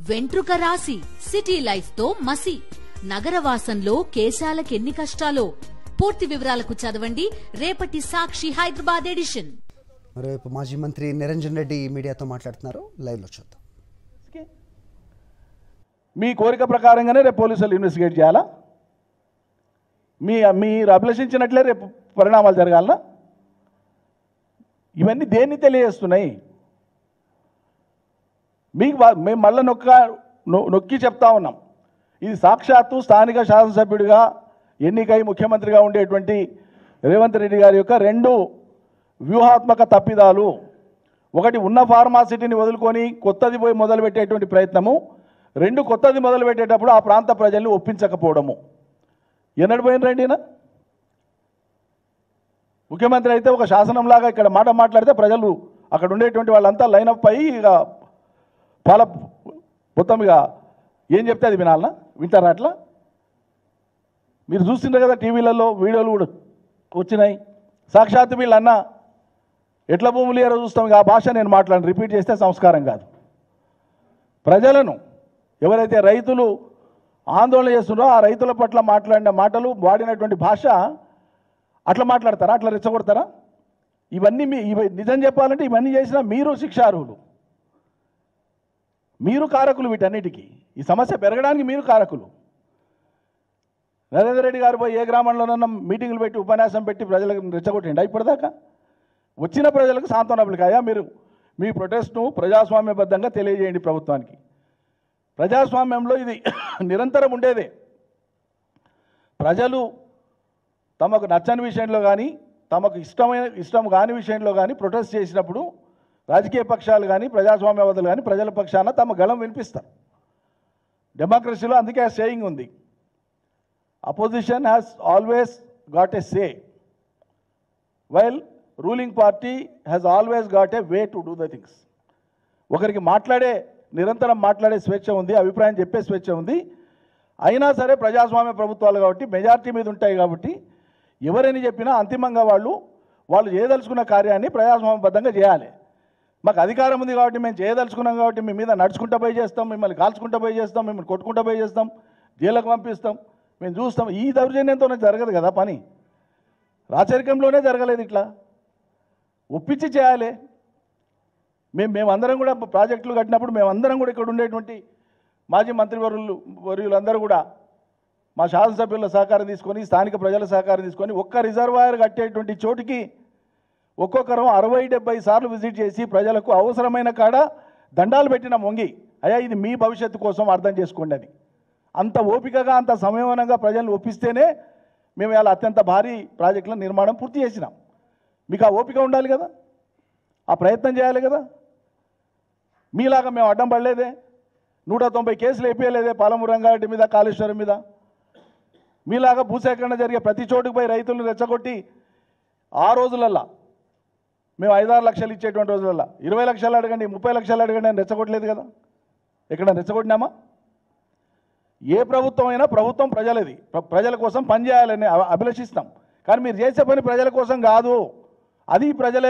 వెంట్రుక రాసి city life తో మసి నగరవాసంలో కేశాలకెన్ని కష్టాలో. పూర్తి వివరాలకు చదవండి రేపటి సాక్షి హైదరాబాద్ ఎడిషన్. రేపు మాజీ మంత్రి నిరంజన్ రెడ్డి మీడియాతో మాట్లాడుతున్నారు, లైవ్ లో చూద్దాం. మీ కోరిక ప్రకారంగానే రేపు పోలీసులు ఇన్వెస్టిగేట్ చేయాలా? మీరు అభిలషించినట్లే రేపు పరిణామాలు జరగాలనా? ఇవన్నీ దేన్ని తెలియజేస్తున్నాయి? మీకు మేము మళ్ళీ నొక్కి చెప్తా ఉన్నాం, ఇది సాక్షాత్తు స్థానిక శాసనసభ్యుడిగా ఎన్నికై ముఖ్యమంత్రిగా ఉండేటువంటి రేవంత్ రెడ్డి గారి యొక్క రెండు వ్యూహాత్మక తప్పిదాలు. ఒకటి, ఉన్న ఫార్మాసిటీని వదులుకొని కొత్తది పోయి మొదలుపెట్టేటువంటి ప్రయత్నము. రెండు, కొత్తది మొదలుపెట్టేటప్పుడు ఆ ప్రాంత ప్రజల్ని ఒప్పించకపోవడము. ఎన్నడు పోయినరండినా? ముఖ్యమంత్రి అయితే ఒక శాసనంలాగా ఇక్కడ మాట మాట్లాడితే ప్రజలు అక్కడ ఉండేటువంటి వాళ్ళంతా లైనప్ అయ్యి ఇక మొత్తం ఇక ఏం చెప్తే అది వినాలనా? వింటారా అట్లా? మీరు చూస్తుండే కదా టీవీలలో వీడియోలు కూడా వచ్చినాయి. సాక్షాత్తు వీళ్ళన్నా ఎట్ల భూములు ఏరో చూస్తాం. ఇక ఆ భాష నేను మాట్లాడిన రిపీట్ చేస్తే సంస్కారం కాదు. ప్రజలను ఎవరైతే రైతులు ఆందోళన చేస్తున్నారో ఆ రైతుల పట్ల మాట్లాడిన మాటలు, వాడినటువంటి భాష అట్లా మాట్లాడతారా? అట్లా రెచ్చగొడతారా? ఇవన్నీ నిజం చెప్పాలంటే ఇవన్నీ చేసినా మీరు శిక్షార్హులు, మీరు కారకులు. వీటన్నిటికీ ఈ సమస్య పెరగడానికి మీరు కారకులు. నరేంద్ర రెడ్డి గారు పోయి ఏ గ్రామంలోనన్నా మీటింగులు పెట్టి ఉపన్యాసం పెట్టి ప్రజలకు రెచ్చగొట్టండి. ఇప్పటిదాకా వచ్చిన ప్రజలకు సాంత్వనపలికాయా? మీరు మీ ప్రొటెస్ట్ను ప్రజాస్వామ్యబద్ధంగా తెలియజేయండి ప్రభుత్వానికి. ప్రజాస్వామ్యంలో ఇది నిరంతరం ఉండేదే. ప్రజలు తమకు నచ్చని విషయంలో కానీ, తమకు ఇష్టం కాని విషయంలో కానీ ప్రొటెస్ట్ చేసినప్పుడు రాజకీయ పక్షాలు కానీ ప్రజాస్వామ్యవాదులు కానీ ప్రజల పక్షాన తమ గళం వినిపిస్తారు. డెమోక్రసీలో అందుకే ఆ సేయింగ్ ఉంది, opposition has always got a say while ruling party has always got a way to do the things. ఒకరికి నిరంతరం మాట్లాడే స్వేచ్ఛ ఉంది, అభిప్రాయం చెప్పే స్వేచ్ఛ ఉంది. అయినా సరే ప్రజాస్వామ్య ప్రభుత్వాలు కాబట్టి మెజారిటీ మీద ఉంటాయి కాబట్టి ఎవరని చెప్పినా అంతిమంగా వాళ్ళు చేయదలుచుకున్న కార్యాన్ని ప్రజాస్వామ్యబద్ధంగా చేయాలి. మాకు అధికారం ఉంది కాబట్టి మేము చేయదలుచుకున్నాం కాబట్టి మీ మీద నడుచుకుంటూ పోయి చేస్తాం, మిమ్మల్ని కాల్చుకుంటూ పోయి చేస్తాం, మిమ్మల్ని కొట్టుకుంటూ పోయి చేస్తాం, జైలుకు పంపిస్తాం, మేము చూస్తాం. ఈ దౌర్జన్యంతోనే జరగదు కదా పని. రాచరికంలోనే జరగలేదు. ఇట్లా ఒప్పించి చేయాలి. మేమందరం కూడా ప్రాజెక్టులు కట్టినప్పుడు మేమందరం కూడా ఇక్కడ ఉండేటువంటి మాజీ మంత్రివర్యులందరూ కూడా మా శాసనసభ్యుల సహకారం తీసుకొని, స్థానిక ప్రజల సహకారం తీసుకొని ఒక్క రిజర్వాయర్ కట్టేటువంటి చోటికి ఒక్కొక్కరం 60-70 సార్లు విజిట్ చేసి ప్రజలకు అవసరమైన కాడ దండాలు పెట్టిన మొంగి, అయ్యా ఇది మీ భవిష్యత్తు కోసం అర్థం చేసుకోండి అని. అంత ఓపికగా అంత సంయమనంగా ప్రజలను ఒప్పిస్తేనే మేము ఇలా అత్యంత భారీ ప్రాజెక్టుల నిర్మాణం పూర్తి చేసినాం. మీకు ఆ ఓపిక ఉండాలి కదా, ఆ ప్రయత్నం చేయాలి కదా. మీలాగా మేము అడ్డం పడలేదే, 190 కేసులు వేయలేదే పాలమూరు రంగారెడ్డి మీద, కాళేశ్వరం మీద. మీలాగా భూసేకరణ జరిగే ప్రతి చోటుకు పోయి రైతులను రెచ్చగొట్టి ఆ రోజులల్లా మేము 5-6 లక్షలు ఇచ్చేటువంటి రోజులల్లా 20 లక్షలు అడగండి, 30 లక్షలు అడగండి అని రెచ్చగొట్టలేదు కదా. ఎక్కడ రెచ్చగొట్టినామా? ఏ ప్రభుత్వం అయినా ప్రభుత్వం ప్రజలది, ప్రజల కోసం పనిచేయాలని అభిలషిస్తాం. కానీ మీరు చేసే పని ప్రజల కోసం కాదు, అది ప్రజలే